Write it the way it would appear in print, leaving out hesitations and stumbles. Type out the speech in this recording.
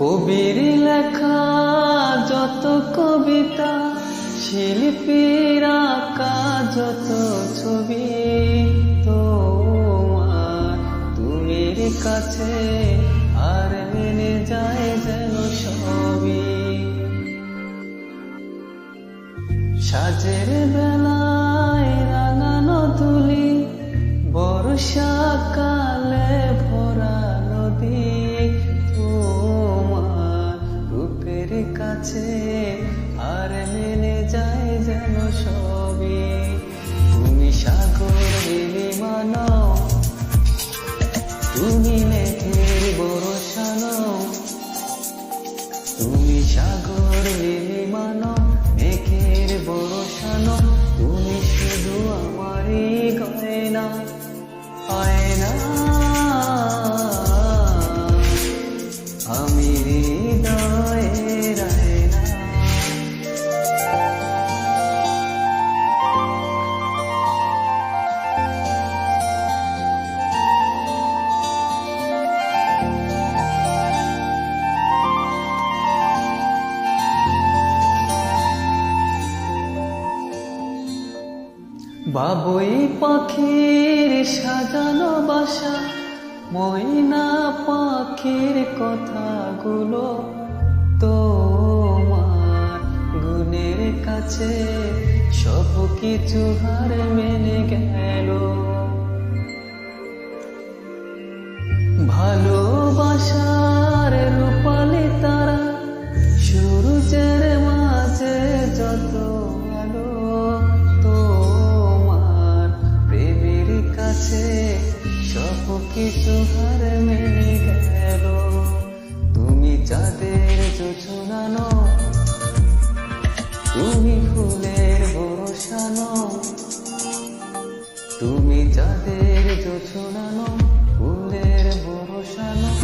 কবির লেখা যত কবিতা, শিল্পীর আঁকা যত ছবি, তোমার তুমির কাছে আর মেনে যায় যেন সবই। সাজের বেলায় রাঙানো তুলি, বর্ষাকালে ভরা নদী, তোমার রূপের কাছে আর মেনে যায় যেন সবই। তুমি সাগর নীলিমা নও, তুমি মেঘের বর্ষা নও, তুমি সাগর নীলিমা নও, মেঘের বর্ষা নও, তুমি শুধু আমারই গয়না, আয়না। আমি হৃদয়ের আয়না। বাবুই পাখির সাজানো বাসা, ময়না পাখির কথাগুলো তোমার গুণের কাছে সব কিছু হার মেনে গেল। ভালোবাসার রূপালি তারা, সূর্যের মাঝে যত আলো, তোমার প্রেমের কাছে সব কিছু হার মেনে গেল। তুমি চাঁদের জোছনা নও, তুমি ফুলের বর্ষা নও, তুমি চাঁদের জোছনা নও, ফুলের বর্ষা নও,